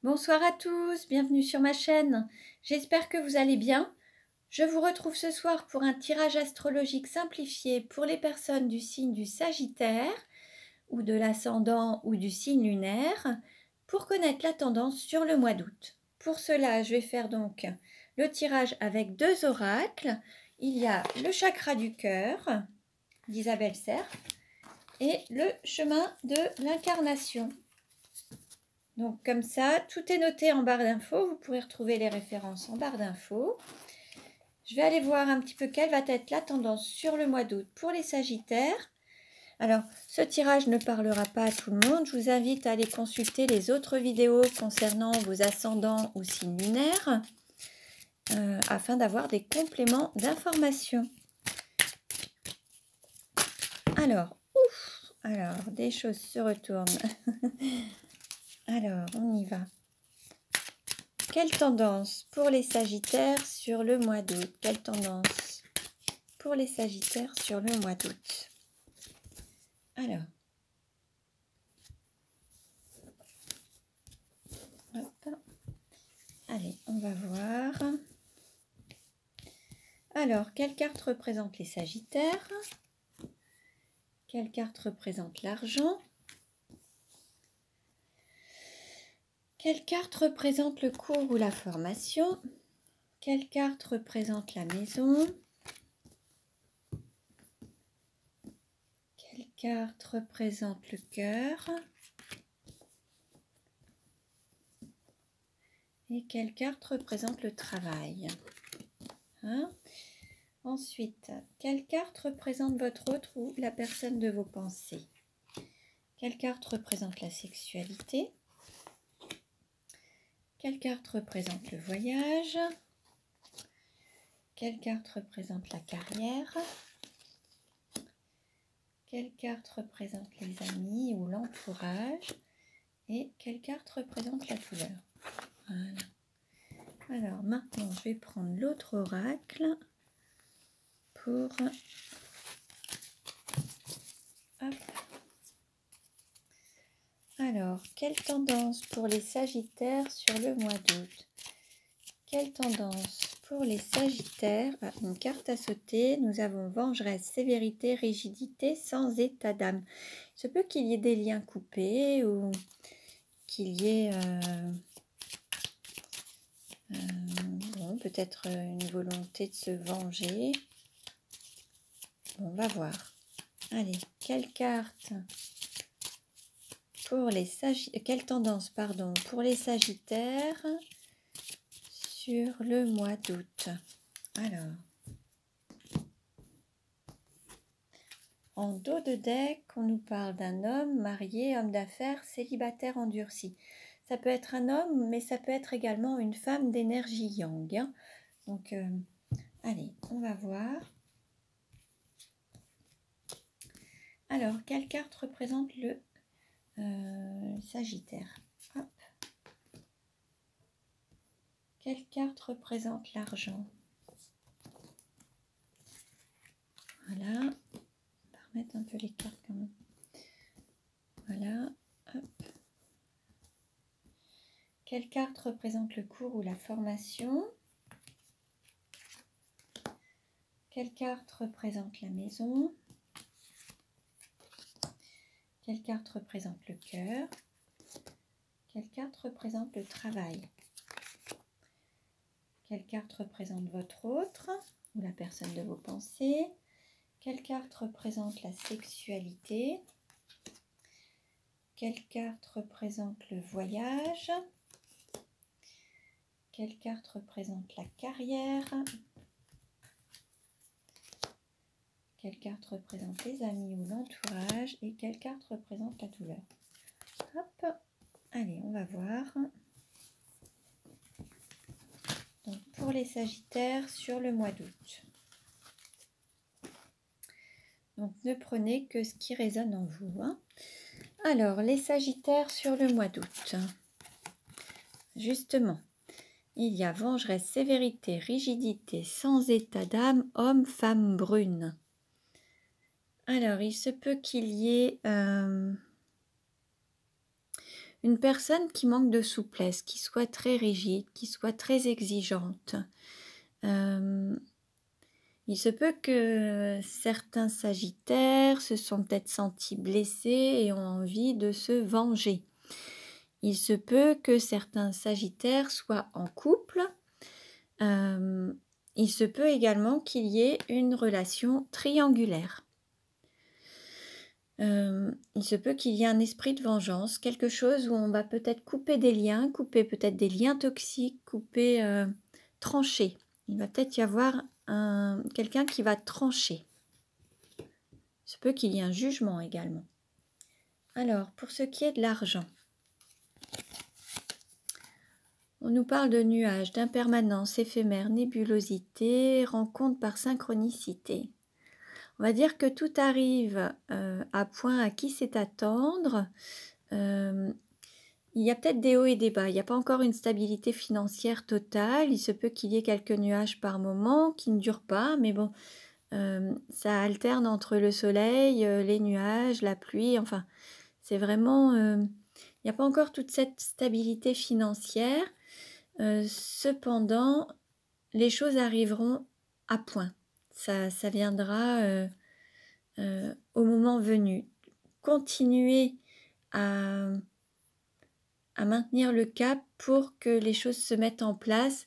Bonsoir à tous, bienvenue sur ma chaîne. J'espère que vous allez bien. Je vous retrouve ce soir pour un tirage astrologique simplifié pour les personnes du signe du Sagittaire ou de l'ascendant ou du signe lunaire pour connaître la tendance sur le mois d'août. Pour cela, je vais faire donc le tirage avec deux oracles. Il y a le chakra du cœur d'Isabelle Serre et le chemin de l'incarnation. Donc comme ça, tout est noté en barre d'infos. Vous pourrez retrouver les références en barre d'infos. Je vais aller voir un petit peu quelle va être la tendance sur le mois d'août pour les Sagittaires. Alors, ce tirage ne parlera pas à tout le monde. Je vous invite à aller consulter les autres vidéos concernant vos ascendants ou signes lunaires afin d'avoir des compléments d'information. Alors, des choses se retournent. Alors, on y va. Quelle tendance pour les Sagittaires sur le mois d'août? Quelle tendance pour les Sagittaires sur le mois d'août? Alors, hop. Allez, on va voir. Alors, quelle carte représente les Sagittaires? Quelle carte représente l'argent? Quelle carte représente le cours ou la formation? Quelle carte représente la maison? Quelle carte représente le cœur? Et quelle carte représente le travail? Ensuite, quelle carte représente votre autre ou la personne de vos pensées? Quelle carte représente la sexualité? Quelle carte représente le voyage? Quelle carte représente la carrière? Quelle carte représente les amis ou l'entourage? Et quelle carte représente la douleur? Voilà. Alors maintenant, je vais prendre l'autre oracle pour... Hop. Alors, quelle tendance pour les Sagittaires sur le mois d'août? Quelle tendance pour les Sagittaires? Une carte à sauter. Nous avons vengeresse, sévérité, rigidité, sans état d'âme. Il se peut qu'il y ait des liens coupés ou qu'il y ait peut-être une volonté de se venger. Bon, on va voir. Allez, quelle carte pour les Sagittaires? Quelle tendance, pardon, pour les Sagittaires sur le mois d'août? Alors, en dos de deck, on nous parle d'un homme marié, homme d'affaires, célibataire endurci. Ça peut être un homme, mais ça peut être également une femme d'énergie yang. Hein. Donc, allez, on va voir. Alors, quelle carte représente le Sagittaire? Hop. Quelle carte représente l'argent? Voilà. On va remettre un peu les cartes quand même. Voilà. Hop. Quelle carte représente le cours ou la formation? Quelle carte représente la maison? Quelle carte représente le cœur? Quelle carte représente le travail? Quelle carte représente votre autre ou la personne de vos pensées? Quelle carte représente la sexualité? Quelle carte représente le voyage? Quelle carte représente la carrière? Quelle carte représente les amis ou l'entourage? Et quelle carte représente la douleur? Hop, allez, on va voir. Donc, pour les Sagittaires sur le mois d'août. Donc, ne prenez que ce qui résonne en vous. Hein. Alors, les Sagittaires sur le mois d'août. Justement, il y a vengeresse, sévérité, rigidité, sans état d'âme, homme, femme brune. Alors, il se peut qu'il y ait une personne qui manque de souplesse, qui soit très rigide, qui soit très exigeante. Il se peut que certains sagittaires se sont peut-être sentis blessés et ont envie de se venger. Il se peut que certains sagittaires soient en couple. Il se peut également qu'il y ait une relation triangulaire. Il se peut qu'il y ait un esprit de vengeance, quelque chose où on va peut-être couper des liens, couper peut-être des liens toxiques, couper, trancher. Il va peut-être y avoir quelqu'un qui va trancher. Il se peut qu'il y ait un jugement également. Alors, pour ce qui est de l'argent, on nous parle de nuages, d'impermanence, éphémère, nébulosité, rencontre par synchronicité. On va dire que tout arrive à point à qui sait attendre. Il y a peut-être des hauts et des bas. Il n'y a pas encore une stabilité financière totale. Il se peut qu'il y ait quelques nuages par moment qui ne durent pas, mais bon, ça alterne entre le soleil, les nuages, la pluie. Enfin, c'est vraiment... il n'y a pas encore toute cette stabilité financière. Cependant, les choses arriveront à point. Ça viendra au moment venu. Continuez à maintenir le cap pour que les choses se mettent en place.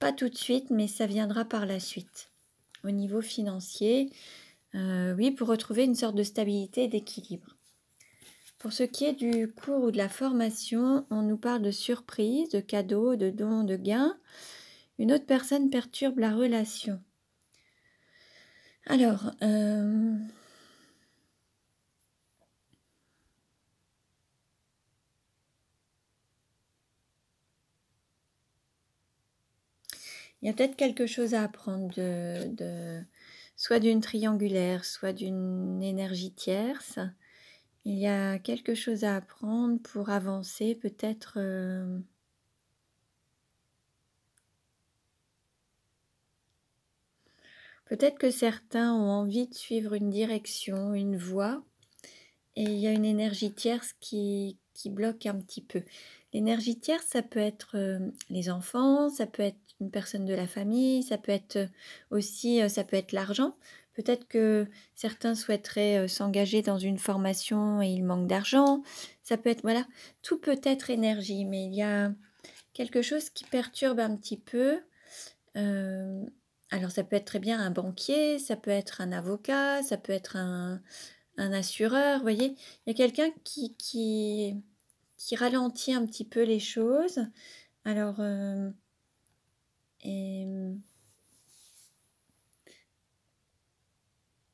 Pas tout de suite, mais ça viendra par la suite. Au niveau financier, oui, pour retrouver une sorte de stabilité et d'équilibre. Pour ce qui est du cours ou de la formation, on nous parle de surprise, de cadeaux, de dons, de gains. Une autre personne perturbe la relation. Alors, il y a peut-être quelque chose à apprendre soit d'une triangulaire, soit d'une énergie tierce. Il y a quelque chose à apprendre pour avancer, peut-être... Peut-être que certains ont envie de suivre une direction, une voie, et il y a une énergie tierce qui bloque un petit peu. L'énergie tierce, ça peut être les enfants, ça peut être une personne de la famille, ça peut être aussi ça peut être l'argent. Peut-être que certains souhaiteraient s'engager dans une formation et il manque d'argent. Ça peut être, voilà, tout peut être énergie, mais il y a quelque chose qui perturbe un petit peu. Alors ça peut être très bien un banquier, ça peut être un avocat, ça peut être un assureur, vous voyez. Il y a quelqu'un qui ralentit un petit peu les choses. Alors,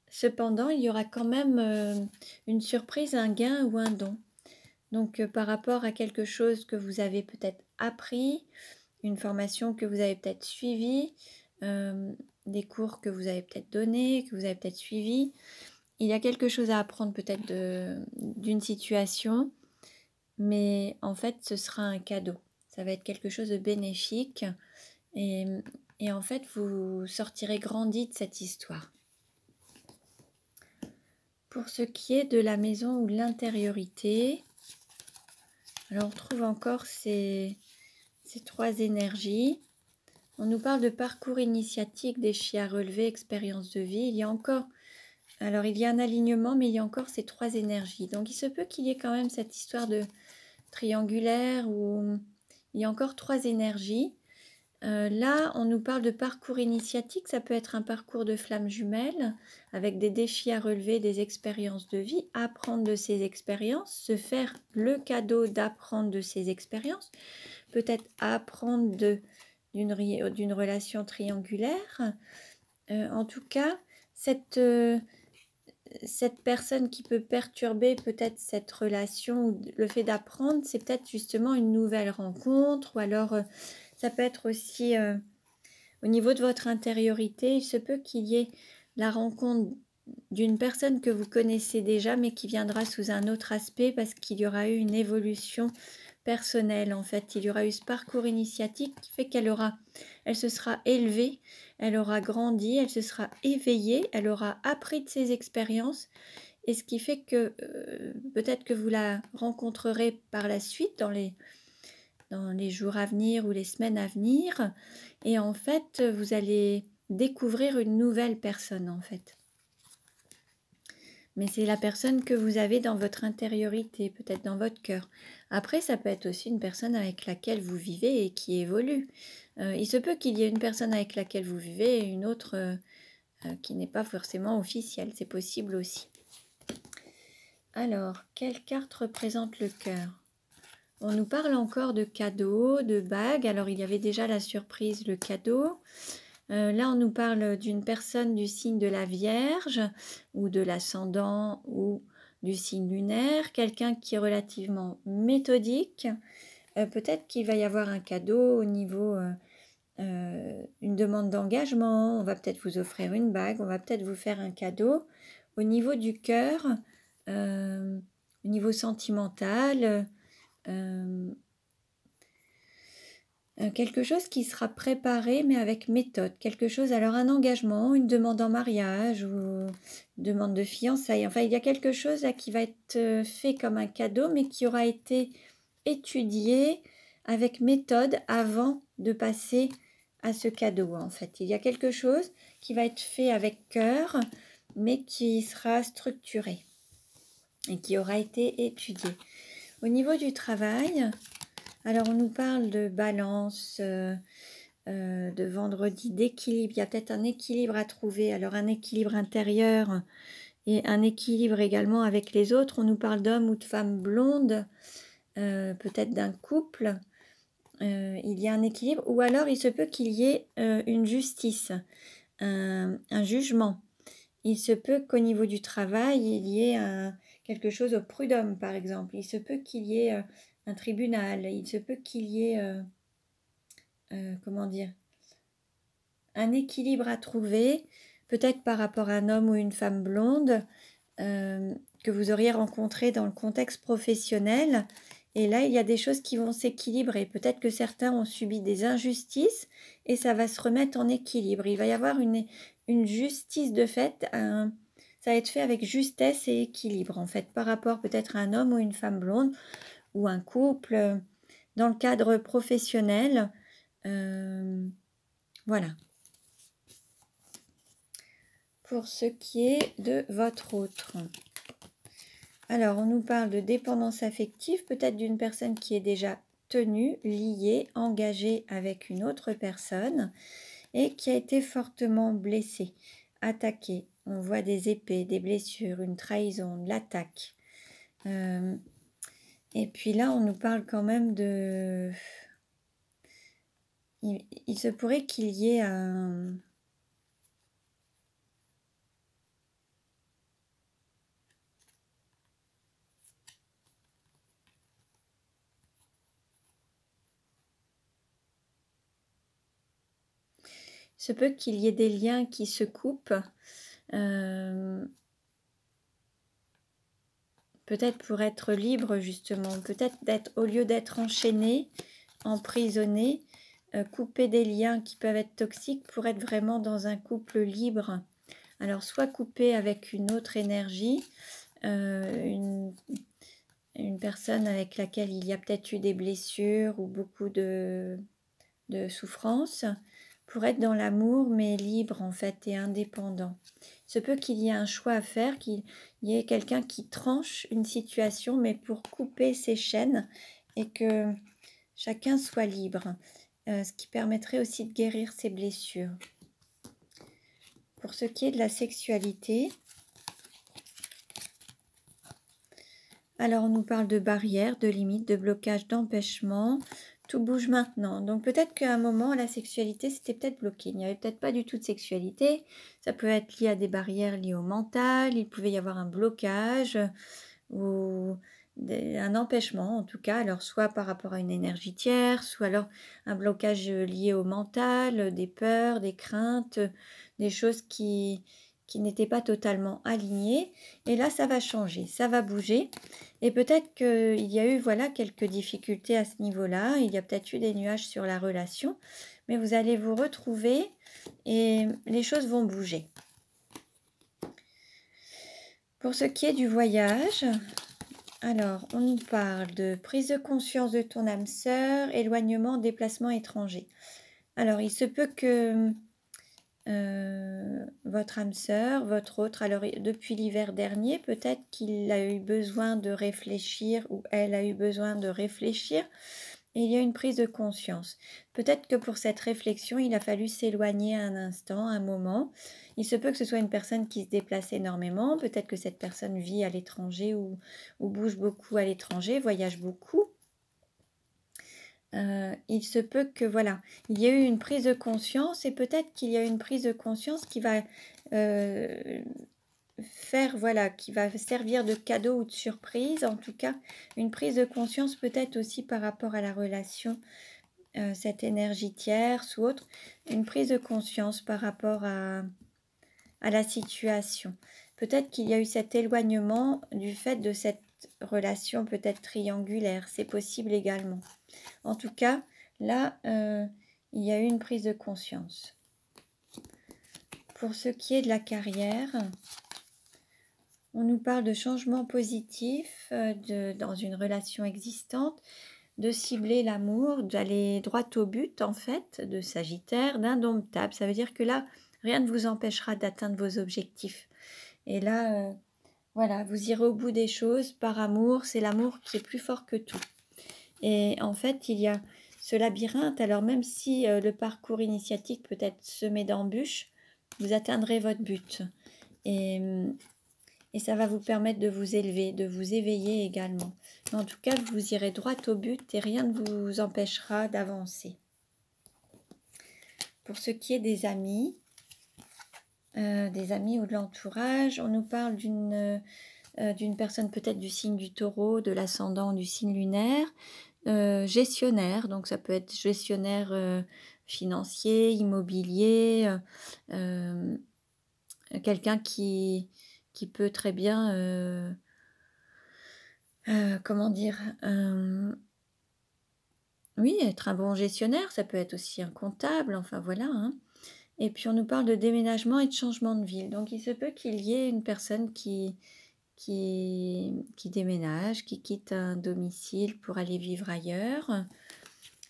cependant, il y aura quand même une surprise, un gain ou un don. Donc, par rapport à quelque chose que vous avez peut-être appris, une formation que vous avez peut-être suivie, des cours que vous avez peut-être donnés, que vous avez peut-être suivis, il y a quelque chose à apprendre peut-être d'une situation, mais en fait, ce sera un cadeau. Ça va être quelque chose de bénéfique et en fait, vous sortirez grandi de cette histoire. Pour ce qui est de la maison ou de l'intériorité, alors on trouve encore ces trois énergies. On nous parle de parcours initiatique, défis à relever, expérience de vie. Il y a encore, alors il y a un alignement, mais il y a encore ces trois énergies. Donc il se peut qu'il y ait quand même cette histoire de triangulaire où il y a encore trois énergies. Là, on nous parle de parcours initiatique. Ça peut être un parcours de flammes jumelles avec des défis à relever, des expériences de vie, apprendre de ces expériences, se faire le cadeau d'apprendre de ces expériences, peut-être apprendre d'une relation triangulaire. En tout cas, cette personne qui peut perturber peut-être cette relation, ou le fait d'apprendre, c'est peut-être justement une nouvelle rencontre, ou alors ça peut être aussi au niveau de votre intériorité, il se peut qu'il y ait la rencontre d'une personne que vous connaissez déjà, mais qui viendra sous un autre aspect parce qu'il y aura eu une évolution personnelle. En fait, il y aura eu ce parcours initiatique qui fait elle se sera élevée, elle aura grandi, elle se sera éveillée, elle aura appris de ses expériences et ce qui fait que peut-être que vous la rencontrerez par la suite dans les jours à venir ou les semaines à venir, et en fait, vous allez découvrir une nouvelle personne, en fait. Mais c'est la personne que vous avez dans votre intériorité, peut-être dans votre cœur. Après, ça peut être aussi une personne avec laquelle vous vivez et qui évolue. Il se peut qu'il y ait une personne avec laquelle vous vivez et une autre qui n'est pas forcément officielle. C'est possible aussi. Alors, quelle carte représente le cœur? On nous parle encore de cadeaux, de bagues. Alors, il y avait déjà la surprise, le cadeau. Là, on nous parle d'une personne du signe de la Vierge ou de l'ascendant ou du signe lunaire, quelqu'un qui est relativement méthodique. Peut-être qu'il va y avoir un cadeau au niveau, une demande d'engagement, on va peut-être vous offrir une bague, on va peut-être vous faire un cadeau. Au niveau du cœur, au niveau sentimental, quelque chose qui sera préparé mais avec méthode, quelque chose, alors un engagement, une demande en mariage ou une demande de fiançailles, enfin il y a quelque chose là qui va être fait comme un cadeau mais qui aura été étudié avec méthode avant de passer à ce cadeau en fait. Il y a quelque chose qui va être fait avec cœur mais qui sera structuré et qui aura été étudié. Au niveau du travail, alors on nous parle de balance, de vendredi, d'équilibre. Il y a peut-être un équilibre à trouver. Alors un équilibre intérieur et un équilibre également avec les autres. On nous parle d'hommes ou de femmes blondes, peut-être d'un couple. Il y a un équilibre, ou alors il se peut qu'il y ait une justice, un jugement. Il se peut qu'au niveau du travail, il y ait quelque chose au prud'homme, par exemple. Il se peut qu'il y ait un tribunal. Il se peut qu'il y ait, comment dire, un équilibre à trouver, peut-être par rapport à un homme ou une femme blonde que vous auriez rencontré dans le contexte professionnel. Et là, il y a des choses qui vont s'équilibrer. Peut-être que certains ont subi des injustices et ça va se remettre en équilibre. Il va y avoir une justice de fait. Ça va être fait avec justesse et équilibre, en fait, par rapport peut-être à un homme ou une femme blonde ou un couple dans le cadre professionnel. Voilà. Pour ce qui est de votre autre. Alors, on nous parle de dépendance affective, peut-être d'une personne qui est déjà tenue, liée, engagée avec une autre personne et qui a été fortement blessée, attaquée. On voit des épées, des blessures, une trahison, de l'attaque. Et puis là, on nous parle quand même de... Il se pourrait qu'il y ait un... Il se peut qu'il y ait des liens qui se coupent. Peut-être pour être libre justement, peut-être au lieu d'être enchaîné, emprisonné, couper des liens qui peuvent être toxiques pour être vraiment dans un couple libre. Alors soit couper avec une autre énergie, une personne avec laquelle il y a peut-être eu des blessures ou beaucoup de souffrance, pour être dans l'amour mais libre en fait et indépendant. Il se peut qu'il y ait un choix à faire, qu'il y ait quelqu'un qui tranche une situation mais pour couper ses chaînes et que chacun soit libre, ce qui permettrait aussi de guérir ses blessures. Pour ce qui est de la sexualité, alors on nous parle de barrières, de limites, de blocages, d'empêchements. Tout bouge maintenant. Donc peut-être qu'à un moment, la sexualité, c'était peut-être bloqué. Il n'y avait peut-être pas du tout de sexualité. Ça peut être lié à des barrières liées au mental. Il pouvait y avoir un blocage ou un empêchement en tout cas. Alors soit par rapport à une énergie tierce, soit alors un blocage lié au mental, des peurs, des craintes, des choses qui n'étaient pas totalement alignées. Et là, ça va changer, ça va bouger. Et peut-être qu'il y a eu voilà, quelques difficultés à ce niveau-là. Il y a peut-être eu des nuages sur la relation. Mais vous allez vous retrouver et les choses vont bouger. Pour ce qui est du voyage, alors on nous parle de prise de conscience de ton âme sœur, éloignement, déplacement étranger. Alors il se peut que votre âme sœur, votre autre, alors depuis l'hiver dernier, peut-être qu'il a eu besoin de réfléchir ou elle a eu besoin de réfléchir et il y a une prise de conscience. Peut-être que pour cette réflexion, il a fallu s'éloigner un instant, un moment. Il se peut que ce soit une personne qui se déplace énormément, peut-être que cette personne vit à l'étranger ou bouge beaucoup à l'étranger, voyage beaucoup. Il se peut que voilà, il y a eu une prise de conscience et peut-être qu'il y a une prise de conscience qui va faire, voilà, qui va servir de cadeau ou de surprise. En tout cas, une prise de conscience peut-être aussi par rapport à la relation, cette énergie tierce ou autre, une prise de conscience par rapport à la situation. Peut-être qu'il y a eu cet éloignement du fait de cette relation peut-être triangulaire, c'est possible également. En tout cas, là, il y a eu une prise de conscience. Pour ce qui est de la carrière, on nous parle de changements positifs dans une relation existante, de cibler l'amour, d'aller droit au but, en fait, de Sagittaire, d'indomptable. Ça veut dire que là, rien ne vous empêchera d'atteindre vos objectifs. Et là, voilà, vous irez au bout des choses par amour. C'est l'amour qui est plus fort que tout. Et en fait, il y a ce labyrinthe. Alors même si le parcours initiatique peut être semé d'embûches, vous atteindrez votre but. Et ça va vous permettre de vous élever, de vous éveiller également. Mais en tout cas, vous irez droit au but et rien ne vous empêchera d'avancer. Pour ce qui est des amis ou de l'entourage, on nous parle d'une personne peut-être du signe du taureau, de l'ascendant du signe lunaire, gestionnaire, donc ça peut être gestionnaire financier, immobilier, quelqu'un qui peut très bien, comment dire, oui, être un bon gestionnaire, ça peut être aussi un comptable, enfin voilà, hein. Et puis on nous parle de déménagement et de changement de ville, donc il se peut qu'il y ait une personne qui déménage, qui quitte un domicile pour aller vivre ailleurs.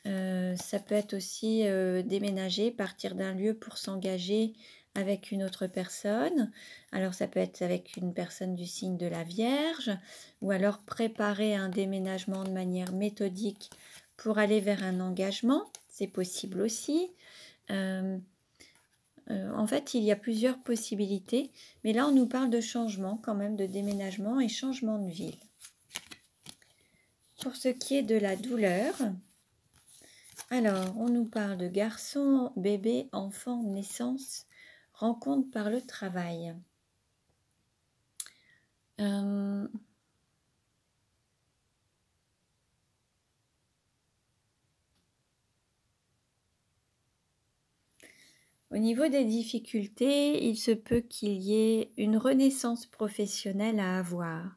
Ça peut être aussi déménager, partir d'un lieu pour s'engager avec une autre personne. Alors ça peut être avec une personne du signe de la Vierge, ou alors préparer un déménagement de manière méthodique pour aller vers un engagement, c'est possible aussi. En fait, il y a plusieurs possibilités, mais là on nous parle de changement quand même, de déménagement et changement de ville. Pour ce qui est de la douleur, alors on nous parle de garçon, bébé, enfant, naissance, rencontre par le travail. Au niveau des difficultés, il se peut qu'il y ait une renaissance professionnelle à avoir.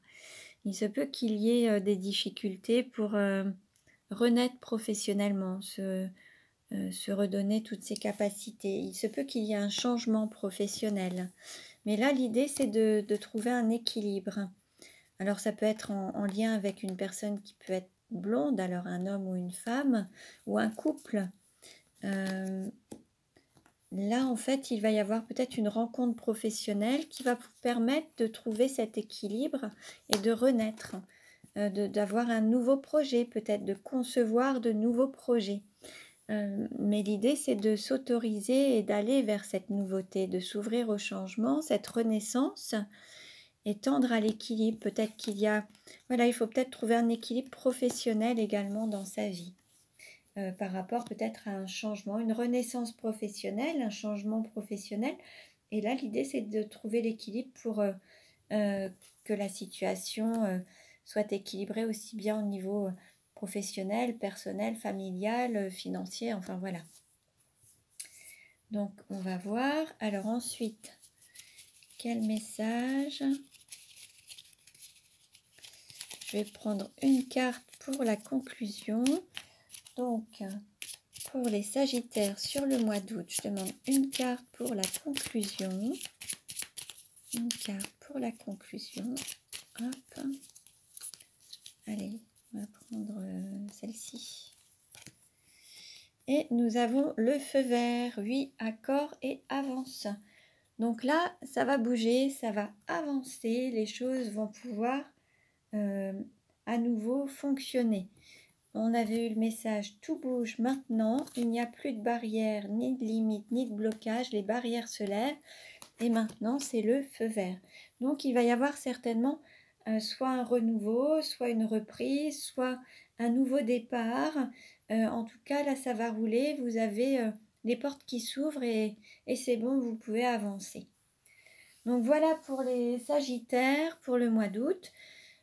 Il se peut qu'il y ait des difficultés pour renaître professionnellement, se redonner toutes ses capacités. Il se peut qu'il y ait un changement professionnel. Mais là, l'idée, c'est de trouver un équilibre. Alors, ça peut être en lien avec une personne qui peut être blonde, alors un homme ou une femme, ou un couple. Là, en fait, il va y avoir peut-être une rencontre professionnelle qui va vous permettre de trouver cet équilibre et de renaître, d'avoir un nouveau projet, peut-être de concevoir de nouveaux projets. Mais l'idée, c'est de s'autoriser et d'aller vers cette nouveauté, de s'ouvrir au changement, cette renaissance et tendre à l'équilibre. Peut-être qu'il y a, voilà, il faut peut-être trouver un équilibre professionnel également dans sa vie. Par rapport peut-être à un changement, une renaissance professionnelle, un changement professionnel. Et là, l'idée, c'est de trouver l'équilibre pour que la situation soit équilibrée aussi bien au niveau professionnel, personnel, familial, financier, enfin voilà. Donc, on va voir. Alors ensuite, quel message? Je vais prendre une carte pour la conclusion. Donc, pour les Sagittaires sur le mois d'août, je demande une carte pour la conclusion. une carte pour la conclusion. Hop. Allez, on va prendre celle-ci. Et nous avons le feu vert, oui, accord et avance. Donc là, ça va bouger, ça va avancer, les choses vont pouvoir à nouveau fonctionner. On avait eu le message, tout bouge maintenant, il n'y a plus de barrière, ni de limite, ni de blocage, les barrières se lèvent et maintenant c'est le feu vert. Donc il va y avoir certainement soit un renouveau, soit une reprise, soit un nouveau départ. En tout cas là ça va rouler, vous avez les portes qui s'ouvrent et c'est bon, vous pouvez avancer. Donc voilà pour les Sagittaires pour le mois d'août.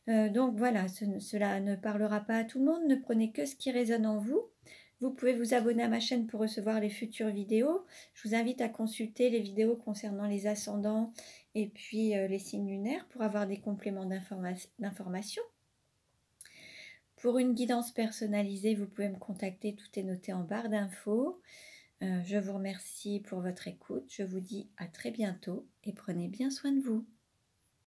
Donc voilà, cela ne parlera pas à tout le monde, ne prenez que ce qui résonne en vous. Vous pouvez vous abonner à ma chaîne pour recevoir les futures vidéos. Je vous invite à consulter les vidéos concernant les ascendants et puis les signes lunaires pour avoir des compléments d'information. Pour une guidance personnalisée, vous pouvez me contacter, tout est noté en barre d'infos. Je vous remercie pour votre écoute, je vous dis à très bientôt et prenez bien soin de vous.